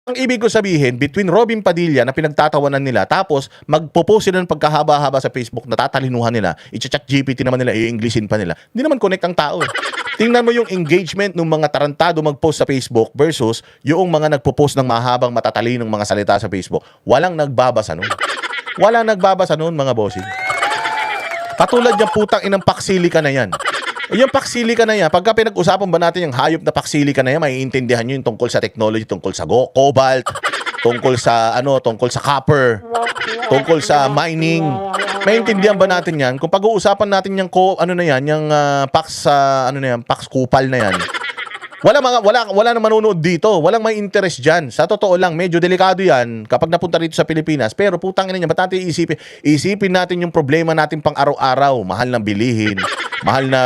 Ang ibig ko sabihin, between Robin Padilla na pinagtatawanan nila, tapos magpo-post sila ng pagkahaba-haba sa Facebook, natatalinuhan nila, i-chat GPT naman nila, i-Englishin pa nila. Hindi naman connect ang tao. Tingnan mo yung engagement ng mga tarantado mag-post sa Facebook versus yung mga nagpo-post ng mahabang matatalinong mga salita sa Facebook. Walang nagbabasa nun. Walang nagbabasa nun, mga bossing. Katulad yung putang inang paksilika na yan. Yung paksilika na yan, pagka pinag-usapan ba natin yung hayop na paksilika na yan, maiintindihan nyo yung tungkol sa technology, tungkol sa cobalt, tungkol sa copper, tungkol sa mining. Maiintindihan ba natin yan? Kung pag-uusapan natin yung pax kupal na yan. Wala na manonood dito. Walang may interest diyan. Sa totoo lang, medyo delikado 'yan kapag napunta rito sa Pilipinas. Pero putang ina niya, ba't natin isipin natin yung problema natin pang araw-araw, mahal ng bilihin, mahal na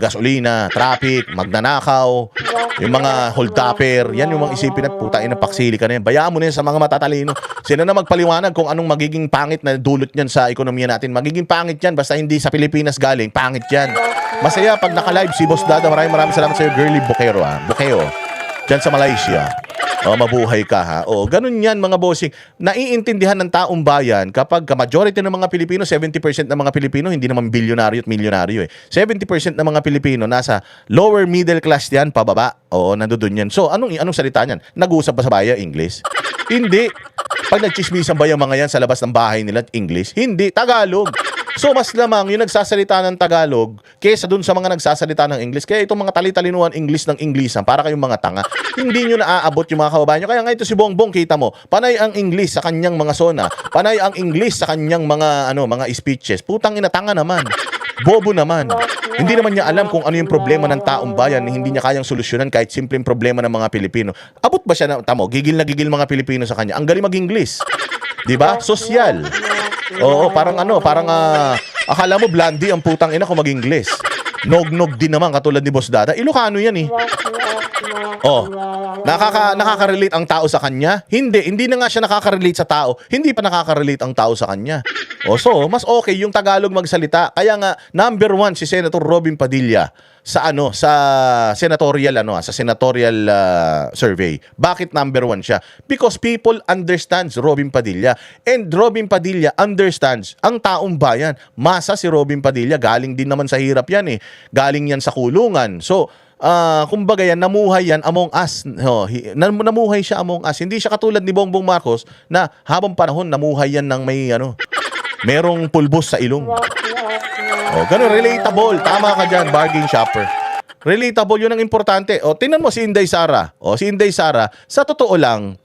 gasolina, traffic, magnanakaw, yung mga hold-upper, yan yung mga isipin at putang ina paksili ka na yan. Bayaan mo na yan sa mga matatalino. Sila na magpaliwanag kung anong magiging pangit na dulot niyan sa ekonomiya natin. Magiging pangit yan basta hindi sa Pilipinas galing. Pangit yan. Masaya pag naka-live si Boss Dada. Maraming salamat sa iyo, Girly Bukero. Bukeo. Diyan sa Malaysia. Mabuhay ka ha. Ganun yan mga bossing. Naiintindihan ng taong bayan kapag majority ng mga Pilipino, 70% ng mga Pilipino, hindi naman bilyonaryo at milyonaryo 70% ng mga Pilipino nasa lower middle class yan, pababa. Nandoon yan. So, anong salita niyan? Nag-uusap ba sa bayan English? Hindi. Pag nagchismisan ba yung mga yan sa labas ng bahay nila English? Hindi. Tagalog. So, mas lamang yung nagsasalita ng Tagalog kesa dun sa mga nagsasalita ng English. Kaya itong mga tali-talinuhan English ng Inglesan, para kayong mga tanga, hindi nyo naaabot yung mga kababayan nyo. Kaya nga ito si Bongbong, kita mo, panay ang English sa kanyang mga sona, panay ang English sa kanyang mga speeches. Putang ina, tanga naman. Bobo naman. Hindi naman niya alam kung ano yung problema ng taong bayan, hindi niya kayang solusyonan kahit simpleng problema ng mga Pilipino. Abot ba siya na, gigil na gigil mga Pilipino sa kanya. Ang galing mag-English. 'Di ba? Sosyal. Parang akala mo blondie ang putang ina kung mag-English. Nog-nog din naman katulad ni Boss Dada. Ilocano yan eh. Nakaka-relate ang tao sa kanya? Hindi na nga siya nakaka-relate sa tao. Hindi pa nakaka-relate ang tao sa kanya. So, mas okay yung Tagalog magsalita. Kaya nga, number 1 si Senator Robin Padilla sa senatorial survey. Bakit number 1 siya? Because people understands Robin Padilla. And Robin Padilla understands ang taong bayan. Masa si Robin Padilla, galing din naman sa hirap yan eh. Galing yan sa kulungan. So, kumbaga yan, namuhay yan among us. Namuhay siya among us. Hindi siya katulad ni Bongbong Marcos na habang panahon namuhay yan ng merong pulbos sa ilong. Ganun, relatable. Tama ka dyan, bargain shopper. Relatable, yun ang importante. Tingnan mo si Inday Sara. Si Inday Sara, sa totoo lang,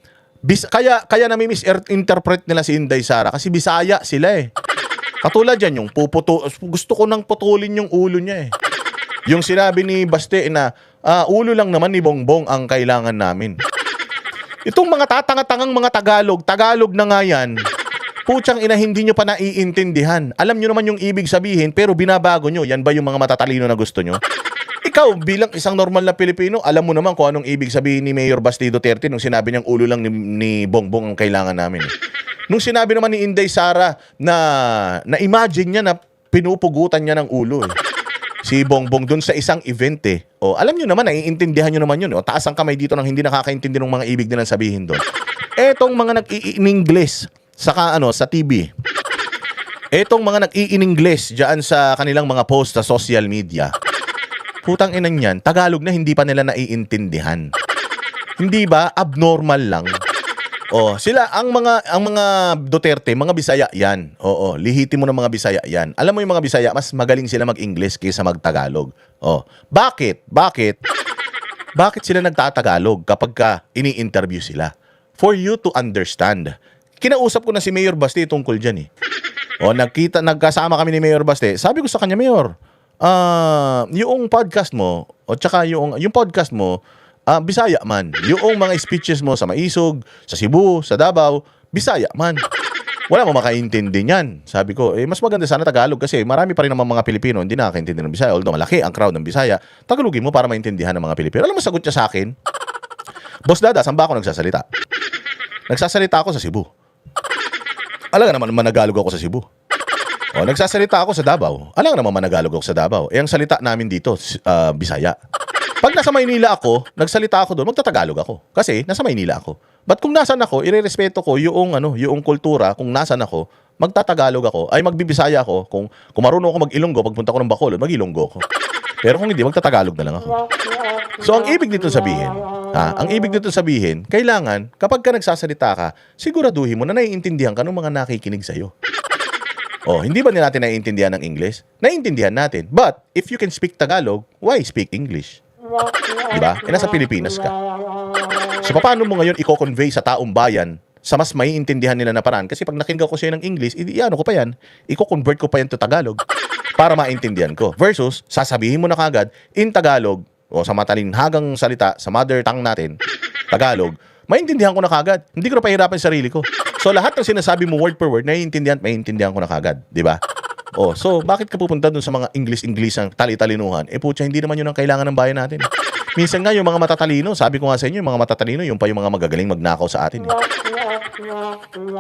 kaya nami-misinterpret nila si Inday Sara kasi Bisaya sila eh. Katulad yan, yung gusto ko nang putulin yung ulo niya eh. Yung sinabi ni Baste na ulo lang naman ni Bongbong ang kailangan namin. Itong mga tatanga-tangang mga Tagalog na nga yan, putsang ina, hindi nyo pa naiintindihan. Alam nyo naman yung ibig sabihin, pero binabago nyo. Yan ba yung mga matatalino na gusto nyo? Ikaw, bilang isang normal na Pilipino, alam mo naman kung anong ibig sabihin ni Mayor Basti Duterte nung sinabi niyang ulo lang ni Bongbong ang kailangan namin. Nung sinabi naman ni Inday Sara na-imagine niya na pinupugutan niya ng ulo si Bongbong dun sa isang event alam nyo naman, naiintindihan nyo naman yun. Taas ang kamay dito nang hindi nakakaintindi ng mga ibig nilang sabihin doon. Etong mga nag-i-English sa TV. Etong mga nag-i-English diyan sa kanilang mga post sa social media. Putang inan yan, Tagalog na hindi pa nila naiintindihan. Hindi ba? Abnormal lang. Sila ang mga Duterte, mga Bisaya yan. Lihiti mo ng mga Bisaya yan. Alam mo yung mga Bisaya, mas magaling sila mag-English kaysa mag-Tagalog. Bakit? Bakit sila nagtatagalog kapag ini-interview sila? For you to understand. Kinausap ko na si Mayor Baste tungkol dyan eh. Nagkasama kami ni Mayor Baste. Sabi ko sa kanya, Mayor, yung podcast mo, tsaka yung podcast mo, Bisaya man. Yung mga speeches mo sa Maisog, sa Cebu, sa Davao, Bisaya man. Wala mo makaintindi niyan. Sabi ko, mas maganda sana Tagalog kasi marami pa rin naman mga Pilipino hindi nakakaintindi ng Bisaya. Although malaki ang crowd ng Bisaya, Tagalogin mo para maintindihan ng mga Pilipino. Alam mo, sagot niya sa akin, Boss Dada, saan ba ako nagsasalita? Nagsasalita ako sa Cebu. Alam naman managalog ako sa Cebu. Nagsasalita ako sa Davao. Alam naman managalog ako sa Davao. Ang salita namin dito, Bisaya. Pag nasa Maynila ako, nagsalita ako doon, magtatagalog ako. Kasi nasa Maynila ako. But kung nasan ako, irerespeto ko yung yung kultura. Kung nasan ako, magtatagalog ako, ay magbibisaya ako. Kung marunong ako mag-Ilonggo, pagpunta ko ng Bacolod, mag-Ilonggo ako. Pero kung hindi, magtatagalog na lang ako. So, ang ibig dito sabihin, kailangan, kapag ka nagsasalita ka, siguraduhin mo na naiintindihan ka ng mga nakikinig sa'yo. Oh, hindi ba natin naiintindihan ng English? Naiintindihan natin. But, if you can speak Tagalog, why speak English? Diba? Nasa Pilipinas ka. So, paano mo ngayon i-convey sa taong bayan sa mas maiintindihan nila na paraan? Kasi pag nakinggan ko siya ng English, ko pa yan, i-convert ko pa yan to Tagalog para maintindihan ko. Versus, sasabihin mo na kagad in Tagalog, o sa matalinhagang salita, sa mother tongue natin, Tagalog, maintindihan ko na kagad. Hindi ko na pahirapan yung sarili ko. So, lahat ng sinasabi mo word per word, maintindihan ko na kagad. Di ba? Oh, so, bakit ka pupunta dun sa mga English ang tali-talinuhan? Putya, hindi naman yun ang kailangan ng bayan natin. Minsan nga, yung mga matatalino, sabi ko nga sa inyo, yung mga matatalino, yung pa yung mga magagaling magnakaw sa atin.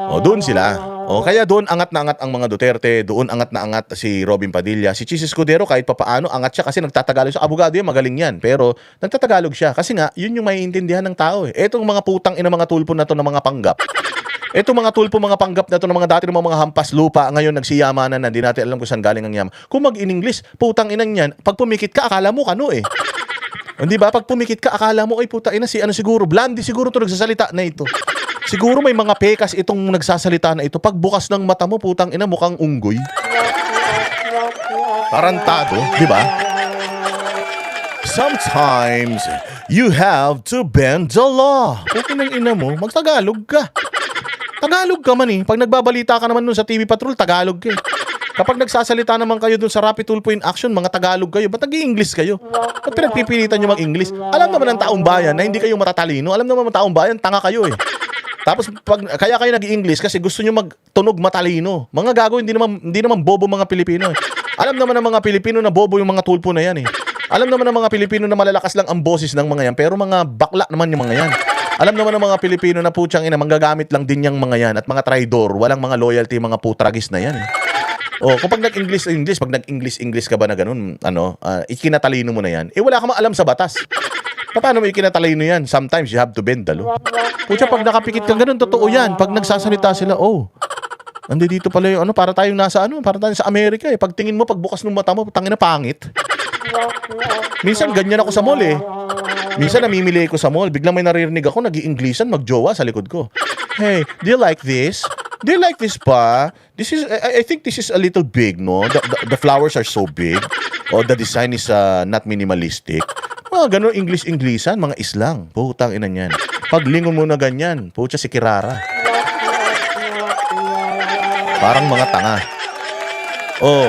O, doon sila. O, kaya doon angat na angat ang mga Duterte, doon angat na angat si Robin Padilla. Si Chis Escudero, kahit papaano, angat siya kasi nagtatagalog siya. Abogado yan, magaling yan. Pero, nagtatagalog siya. Kasi nga, yun yung maiintindihan ng tao. Etong mga putang ina mga tulpo na to ng mga panggap. Etong mga tulpo, mga panggap na to ng mga dati ng mga hampas lupa, ngayon nagsiyamanan na, hindi natin alam kung saan galing ang yaman. Kung mag-in-English, putang inang yan, pag pumikit ka, akala mo kano eh. Hindi ba? Pag pumikit ka, akala mo, ay puta ina, si ano siguro, Blondie siguro to nagsasalita na ito. Siguro may mga pekas itong nagsasalita na ito. Pag bukas ng mata mo, putang ina, mukhang unggoy. Tarantado, di ba? Sometimes, you have to bend the law. Okay ng ina mo, magtagalog ka. Tagalog ka man eh. Pag nagbabalita ka naman nun sa TV Patrol, Tagalog ka eh. Kapag nagsasalita naman kayo dun sa Rapid Tulpo in Action, mga Tagalog kayo. Ba't nag-i-English kayo? Ba't pinagpipilitan nyo mag-English? Alam naman ng taong bayan na hindi kayo matatalino. Alam naman ng taong bayan, tanga kayo eh. Tapos kaya kayo nag-i-English kasi gusto nyo magtunog matalino. Mga gago, hindi naman bobo mga Pilipino eh. Alam naman ng mga Pilipino na bobo yung mga tulpo na yan eh. Alam naman ng mga Pilipino na malalakas lang ang boses ng mga yan, pero mga bakla naman yung mga yan. Alam naman ng mga Pilipino na putyang ina, manggagamit lang din yung mga yan at mga traidor, walang mga loyalty, mga putragis na yan eh. O, kapag nag-English, pag nag-English ka ba na ganun, ikinatalino mo na yan, wala ka maalam sa batas. Paano mo ikinatalino yan? Sometimes you have to bend, Pucha, pag nakapikit ka ganun, totoo yan. Pag nagsasalita sila, dito pala yung para tayong para tayong sa Amerika eh. Pag tingin mo, pag bukas ng mata mo, tangina pangit. Minsan, ganyan ako sa mall eh. Minsan, namimili ko sa mall, biglang may naririnig ako, nag-i-Englishan, magjowa sa likod ko. Hey, do you like this? Do you like this pa? I think this is a little big, no? The flowers are so big. O, the design is not minimalistic. Mga ganun, English-Englishan, mga islang. Putang ina niyan. Paglingon mo na ganyan, putya si Kirara. Parang mga tanga. Oh,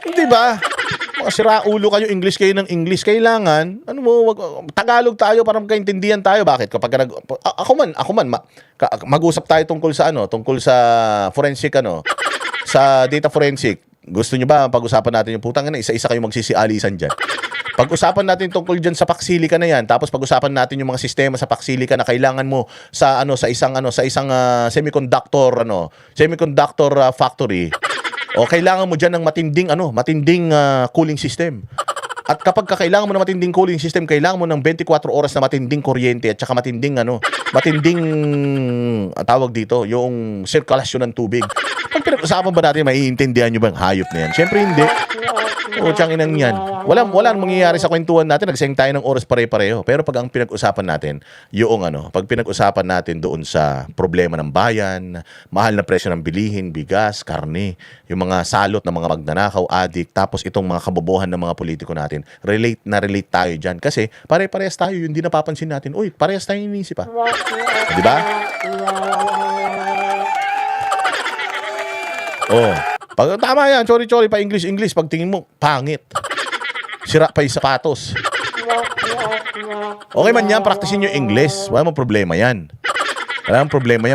hindi ba? Mga siraulo kayo, English kayo ng English. Kailangan, Tagalog tayo para magkaintindihan tayo. Bakit? Kapag ako man, mag-usap tayo tungkol sa forensic, sa data forensic. Gusto nyo ba pag-usapan natin yung putang ina, isa-isa kayo magsisialisan dyan. Pag-usapan natin tungkol dyan sa Paxilica na yan, tapos pag-usapan natin yung mga sistema sa Paxilica na kailangan mo sa isang semiconductor factory. O kailangan mo diyan ng matinding cooling system. At kapag kailangan mo ng matinding cooling system, kailangan mo ng 24 oras na matinding kuryente at saka matinding tawag dito, yung sirkulasyon ng tubig. Pag pinag-usapan ba natin, maiintindihan nyo ba ang hayop na yan? Siyempre hindi. O, tiyang inang yan. Walang mangyayari sa kwentuhan natin, nagsayang tayo ng oras pare-pareho. Pero pag ang pinag-usapan natin, pag pinag-usapan natin doon sa problema ng bayan, mahal na presyo ng bilihin, bigas, karne, yung mga salot ng mga magnanakaw, adik, tapos itong mga kabobohan ng mga politiko natin, relate tayo dyan. Kasi pare-parehas tayo, yung di napapansin natin, uy, parehas tayo inisip pa. Di ba? Oh, pag tama yan, sorry, pa English, pag tingin mo, pangit. Sira pa yung sapatos. Okay man yan, practicein yung English. Wala mong problema yan.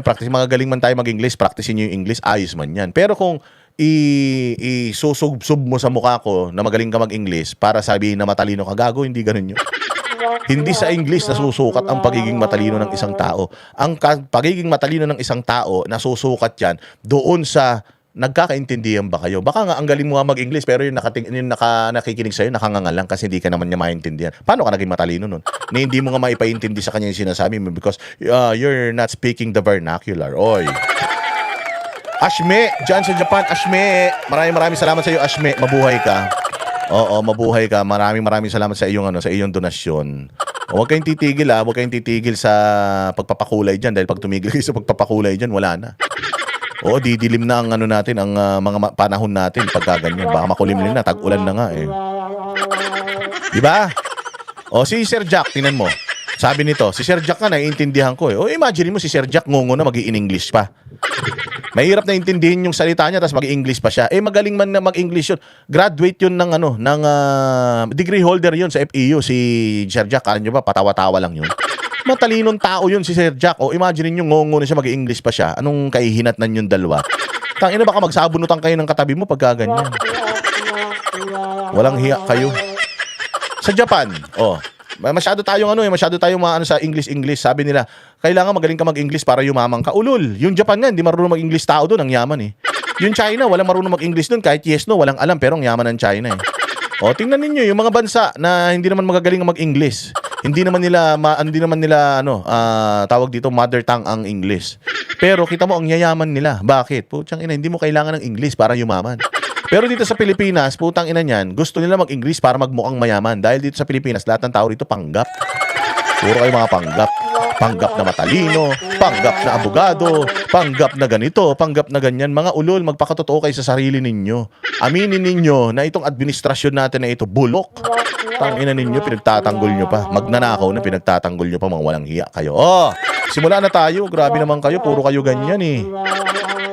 Practice, mga galing man tayo mag-English, practicein yung English, ayos man yan. Pero kung isusub mo sa mukha ko na magaling ka mag-English para sabihin na matalino ka, gago, hindi ganun yun. Hindi sa English nasusukat ang pagiging matalino ng isang tao. Ang pagiging matalino ng isang tao, nasusukat yan doon sa nagkakaintindihan ba kayo? Baka nga ang galing mo nga mag-English pero yung nakikinig sa'yo nakanganga lang kasi hindi ka naman niya maintindihan. Paano ka naging matalino nun? Na hindi mo nga maipaintindi sa kanya yung sinasabi mo because you're not speaking the vernacular. Oy. Ashme, dyan sa Japan, Ashme. Maraming salamat sa iyo, Ashme. Mabuhay ka. Oo, mabuhay ka. Maraming salamat sa iyong sa iyong donasyon. Huwag kayong titigil huwag kayong titigil sa pagpapakulay diyan dahil pag tumigil kayo sa pagpapakulay diyan, wala na. Oo, didilim na ang natin, ang mga panahon natin pag ganyan. Baka makulimlim na, tag-ulan na nga eh. Di ba? O si Sir Jack, tingnan mo. Sabi nito, si Sir Jack nga naiintindihan ko eh. O imagine mo si Sir Jack ngungo na mag-i-English pa. Mahirap na intindihin yung salita niya tapos mag-English pa siya. Magaling man na mag-English yun. Graduate yun ng degree holder yun sa FEU si Sir Jack. Alam niyo ba, patawa-tawa lang yun. Matalinong tao yun si Sir Jack. O imagine niyo ngongo na siya, mag-English pa siya. Anong kahihinatnan yung dalawa? Tangina, baka magsabunutan kayo ng katabi mo pagka ganyan. Walang hiya kayo. Sa Japan, masyado tayong sa English. Sabi nila, kailangan magaling ka mag-English para yumaman ka. Ulul, yung Japan nga, hindi marunong mag-English tao doon, ang yaman eh. Yung China, walang marunong mag-English doon, kahit yes, no, walang alam, pero ang yaman ng China eh. Tingnan ninyo, yung mga bansa na hindi naman magagaling mag-English, hindi naman nila, tawag dito, mother tongue ang English. Pero kita mo, ang yayaman nila. Bakit? Putsang ina, hindi mo kailangan ng English para yumaman. Pero dito sa Pilipinas, putang ina niyan, gusto nila mag-English para magmukhang mayaman. Dahil dito sa Pilipinas, lahat ng tao dito panggap. Puro kayo mga panggap. Panggap na matalino, panggap na abogado, panggap na ganito, panggap na ganyan. Mga ulol, magpakatotoo kayo sa sarili ninyo. Aminin ninyo na itong administrasyon natin na ito, bulok. Tangina ninyo, pinagtatanggol nyo pa. Magnanakaw na pinagtatanggol nyo pa, mga walang hiya kayo. Simula na tayo. Grabe naman kayo, puro kayo ganyan eh.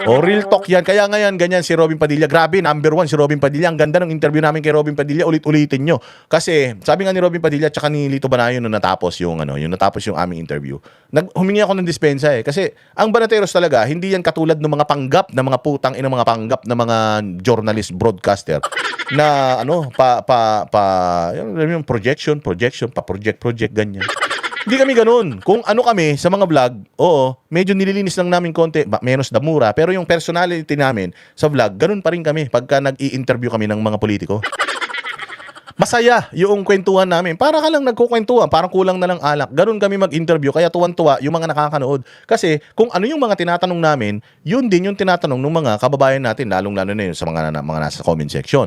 Real talk yan. Kaya ngayon, ganyan si Robin Padilla. Grabe, number 1 si Robin Padilla. Ang ganda ng interview namin kay Robin Padilla. Ulit-ulitin nyo. Kasi, sabi nga ni Robin Padilla tsaka ni Lito Banayo nung natapos yung aming interview. Humingi ako ng dispensa eh. Kasi, ang Banateros talaga, hindi yan katulad ng mga panggap na mga putang ina mga panggap na mga journalist, broadcaster na yung projection, pa-project, ganyan. Hindi kami ganun. Kung ano kami sa mga vlog, medyo nililinis lang namin konti, menos damura. Pero yung personality namin sa vlog, ganun pa rin kami pagka nag-i-interview kami ng mga politiko. Masaya yung kwentuhan namin. Para ka lang nagkukwentuhan, parang kulang na lang alak. Ganun kami mag-interview, kaya tuwan-tuwa yung mga nakakanood. Kasi kung ano yung mga tinatanong namin, yun din yung tinatanong ng mga kababayan natin, lalong-lalo na yun sa mga nasa comment section.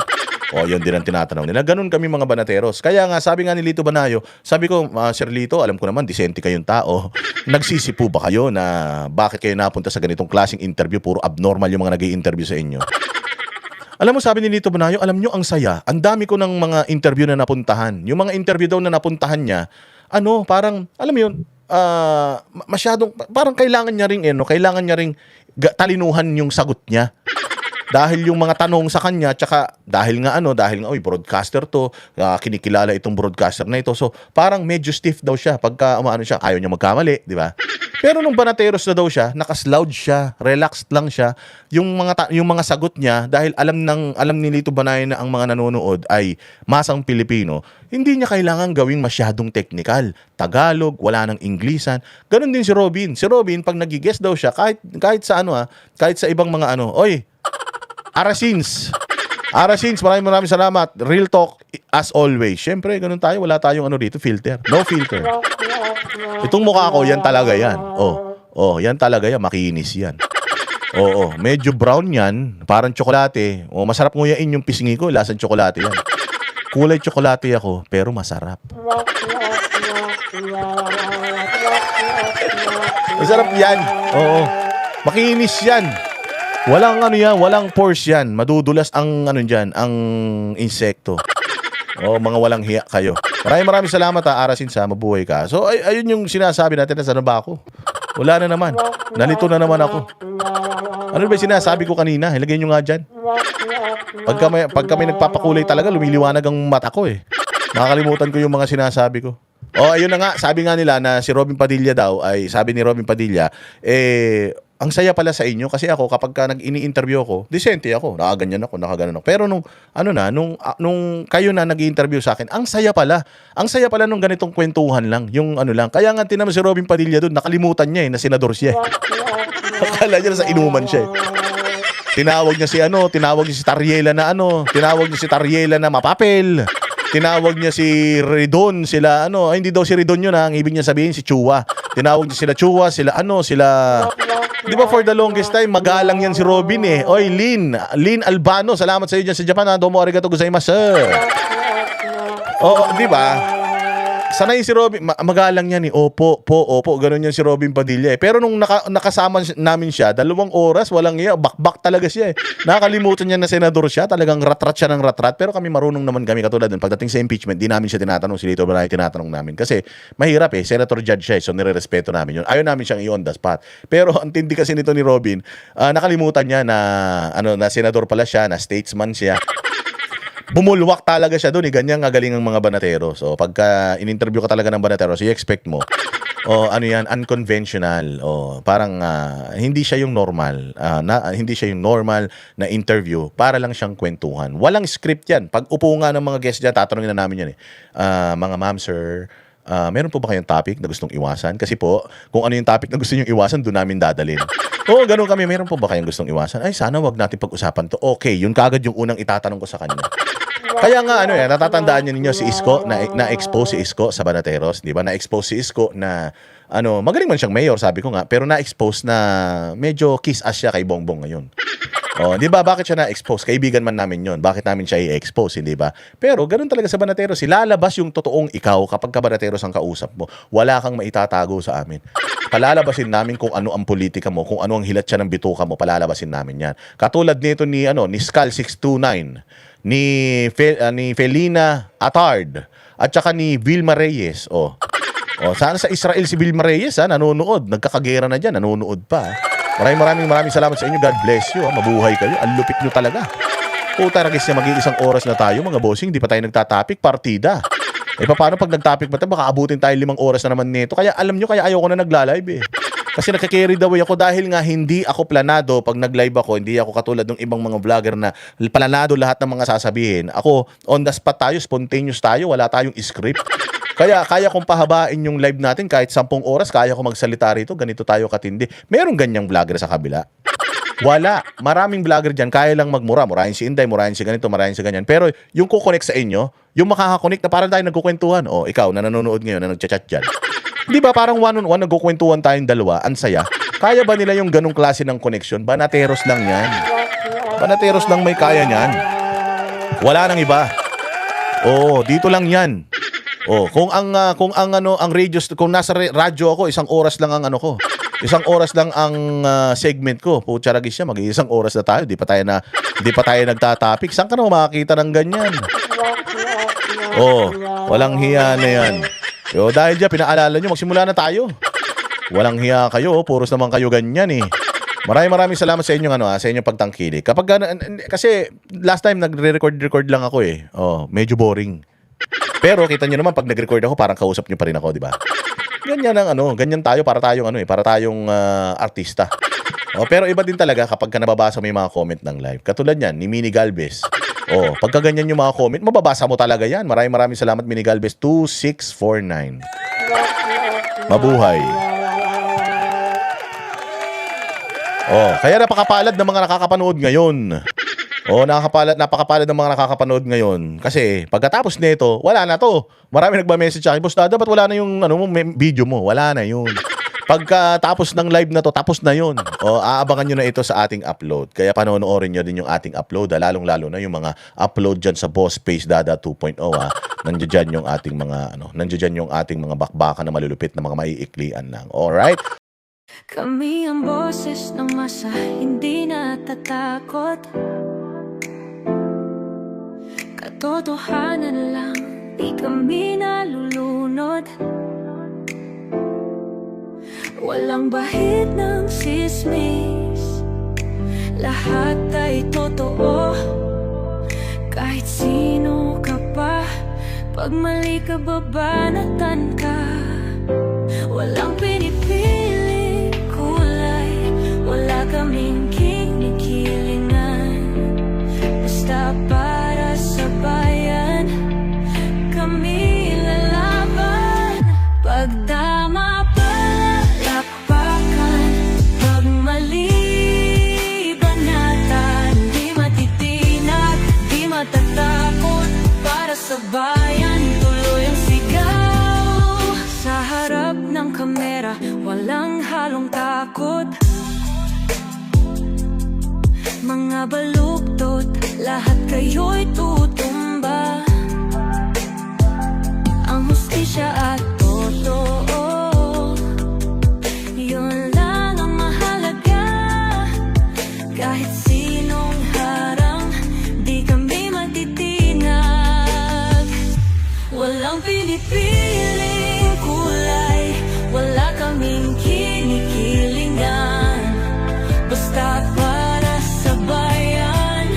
Yun din ang tinatanong nila. Ganun kami mga Banateros. Kaya nga, sabi nga ni Lito Banayo, sabi ko, Sir Lito, alam ko naman, disente kayong tao. Nagsisi po ba kayo na bakit kayo napunta sa ganitong klaseng interview? Puro abnormal yung mga nag-i-interview sa inyo. Alam mo, sabi ni Lito Banayo, alam nyo, ang saya. Ang dami ko ng mga interview na napuntahan. Yung mga interview daw na napuntahan niya, parang, alam mo yun, masyadong, parang kailangan niya ring talinuhan yung sagot niya. Dahil yung mga tanong sa kanya, tsaka dahil nga broadcaster to, kinikilala itong broadcaster na ito. So, parang medyo stiff daw siya pagka ayaw niya magkamali, di ba? Pero nung Banateros na daw siya, nakasloud siya, relaxed lang siya. Yung mga sagot niya, dahil alam ni Lito Banayo na ang mga nanonood ay masang Pilipino, hindi niya kailangan gawing masyadong technical. Tagalog, wala nang Inglesan. Ganon din si Robin. Si Robin, pag nag-guest daw siya, kahit sa ibang mga Arasins, maraming salamat. Real talk as always. Siyempre, ganun tayo. Wala tayong dito, filter. No filter. Itong mukha ko, yan talaga yan. Yan talaga yan. Makinis yan. Medyo brown yan. Parang tsokolate. Masarap nguyain yung pisngi ko. Lasang tsokolate yan. Kulay tsokolate ako, pero masarap. Masarap yan. Makinis yan. Walang walang pores yan. Madudulas ang ang insekto. Mga walang hiya kayo. Maraming salamat Arasin sa mabuhay ka. So ayun yung sinasabi natin, na ba ako? Wala na naman. Nalito na naman ako. Ano ba yung sinasabi ko kanina? Ilagay nyo nga dyan. Pagka may nagpapakulay talaga, lumiliwanag ang mata ko eh. Nakakalimutan ko yung mga sinasabi ko. Ayun na nga, sabi nga nila na si Robin Padilla daw, sabi ni Robin Padilla, ang saya pala sa inyo kasi ako kapag ini-interview ako, disente ako, nakaganyan ako. Pero nung kayo na nag-i-interview sa akin, ang saya pala. Ang saya pala nung ganitong kwentuhan lang, yung lang. Kaya nga tinama si Robin Padilla doon, nakalimutan niya na senador siya. Akala niya na sa inuman siya. Tinawag niya si Tariela na tinawag niya si Tariela na mapapel. Tinawag niya si Redon, hindi daw si Redon yun ang ibig niya sabihin, si Chua. Tinawag niya sila Chua, sila. Di ba for the longest time, magalang yan si Robin eh. Oy, Lin Albano, salamat sa iyo dyan sa Japan. Domo arigato gozaimasu. Oo, di ba? Sanay si Robin, magalang yan eh. Opo, ganun yan si Robin Padilla eh. Pero nung nakasama namin siya, 2 oras, walang iya, bakbak talaga siya eh. Nakakalimutan niya na senador siya, talagang ratrat siya ng ratrat. Pero kami marunong naman kami katulad dun. Pagdating sa impeachment, di namin siya tinatanong, si Lito Bernay tinatanong namin. Kasi mahirap eh, senator judge siya eh, so nire-respeto namin yun. Ayaw namin siyang i-on the spot. Pero ang tindi kasi nito ni Robin, nakalimutan niya na, na senador pala siya, na statesman siya. Bumulwak talaga siya doon eh. Ganyan nga galing ang mga banatero. So pagka in-interview ka talaga ng banatero, so you-expect mo, unconventional. Parang hindi siya yung normal. Hindi siya yung normal na interview. Para lang siyang kwentuhan. Walang script yan. Pag upo nga ng mga guests dyan, tatanungin na namin yan eh. Mga ma'am, sir, meron po ba kayong topic na gustong iwasan? Kasi po, kung ano yung topic na gusto nyo iwasan, doon namin dadalhin. Ganun kami. Meron po ba kayong gustong iwasan? Ay, sana wag natin pag-usapan to. Okay, yun kagad yung unang itatanong ko sa kanya. Kaya nga natatandaan niyo ninyo si Isko, na-expose si Isko sa Banateros, di ba? Na-expose si Isko na magaling man siyang mayor, sabi ko nga, pero na-expose na medyo kiss-ass siya kay Bongbong ngayon. Di ba? Bakit siya na-expose? Kaibigan man namin yon. Bakit namin siya i-expose, hindi ba? Pero ganun talaga sa Banateros. Lalabas yung totoong ikaw kapag ka Banateros ang kausap mo. Wala kang maitatago sa amin. Palalabasin namin kung ano ang politika mo, kung ano ang hilat siya ng bituka mo, palalabasin namin yan. Katulad nito ni Skal 629, ni Felina Attard, at saka ni Vilma Reyes. Sana sa Israel si Vilma Reyes, nanonood. Nagkakagera na dyan, nanonood pa. Maraming salamat sa inyo. God bless you. Mabuhay kayo. Ang lupit nyo talaga. Puta, ragis niya, mag-iisang oras na tayo, mga bossing. Di pa tayo nagtatapik, partida. Paano pag nagtopic ba tayo? Baka abutin tayo 5 oras na naman nito. Kaya alam nyo, kaya ayoko na nagla-live eh. Kasi nagka-carry the way ako dahil nga hindi ako planado pag nag-live ako. Hindi ako katulad ng ibang mga vlogger na planado lahat ng mga sasabihin. Ako, on the spot tayo, spontaneous tayo, wala tayong script. Kaya kong pahabain yung live natin kahit 10 oras, kaya ko magsalita rito, ganito tayo katindi. Merong ganyang vlogger sa kabila? Wala. Maraming vlogger dyan, kaya lang magmura. Murahin si Inday, murahin si ganito, murahin si ganyan. Pero yung kukonek sa inyo, yung makakakonek na parang tayo nagkukwentuhan. Ikaw na nanonood ngayon, na nagchat-chat dyan. Di ba parang one-on-one, nagkukwentuhan tayong dalawa, ang saya. Kaya ba nila yung ganong klase ng connection? Banateros lang yan. Banateros lang may kaya niyan. Wala nang iba. Dito lang yan. Kung ang radio, kung nasa radyo ako, 1 oras lang ang ko. 1 oras lang ang segment ko. Pucharagis siya, mag-1 oras na tayo. Di pa tayo nagtatapik. Saan ka na makakita ng ganyan? Walang hiya na yan. Dahil dyan, pinaalala nyo, magsimula na tayo. Walang hiya kayo, puros naman kayo ganyan eh. Maraming salamat sa inyong sa inyong pagtangkilik. Kasi last time nagre-record lang ako eh. Medyo boring. Pero kita niyo naman pag nag-record ako, parang kausap niyo pa rin ako, di ba? Ganyan ganyan tayo para tayong artista. Pero iba din talaga kapag nababasa mo yung mga comment ng live. Katulad niyan ni Mini Galvez. Pagka ganyan yung mga comment, mababasa mo talaga yan. Maraming salamat Mini Galvez 2649. Mabuhay. Kaya napakapalad ng mga nakakapanood ngayon. Napakapalad ng mga nakakapanood ngayon. Kasi pagkatapos nito, wala na to. Marami nagba-message sa akin, Boss Dada, ba't wala na yung video mo? Wala na yun. Pagkatapos ng live na to, tapos na yun. Aabangan nyo na ito sa ating upload. Kaya panonoorin nyo din yung ating upload. Lalong-lalo na yung mga upload dyan sa Boss Space Dada 2.0. Nandiyan yung ating mga bakbakan na malulupit na mga maiiklian lang. Alright? Kami ang boses ng masa, hindi natatakot. Katotohanan lang, di kami nalulunod. Walang bahid ng sismis, lahat ay totoo. Kahit sino ka pa, pag mali ka babanatan ka. Walang pinipili kulay, wala kaming kinikilingan. Basta para sa bayan, kami lalaban. Pagdama palakpakan, pag mali banata. mga baluktot, lahat kayo'y tutumba. Ang hustisya at totoo, yun lang ang mahalaga. Kahit sinong harang, di kami matitinag. Walang pinipiling kulay, wala kaming kinikilingan. Basta para sa bayan,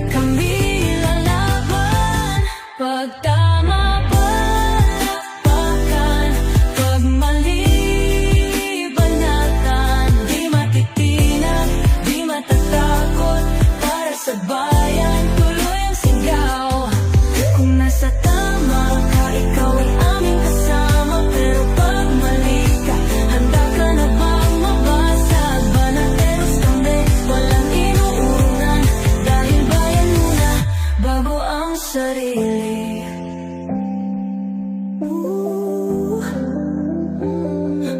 kami lalaban. Pag tama palakpakan, pag mali banatan. Di matitinag, di matatakot, para sa bayan tuloy ang sigaw. Kung nasa tama ka, ikaw ay aming kasama. Pero pag mali ka, handa ka na bang mabasag? Banateros kami, walang inuunan, dahil bayan muna bago ang sarili.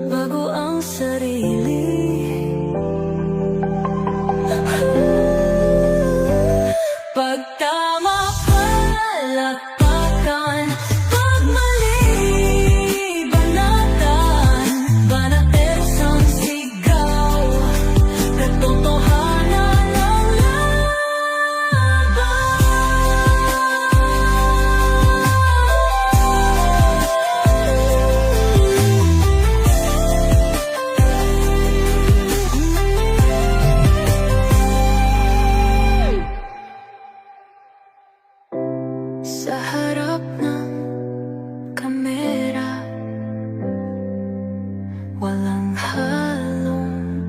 Bago ang sarili. Pag tama palakpakan, pag mali banatan. Banateros ang sigaw, katotohanan ang sa harap ng kamera, walang halong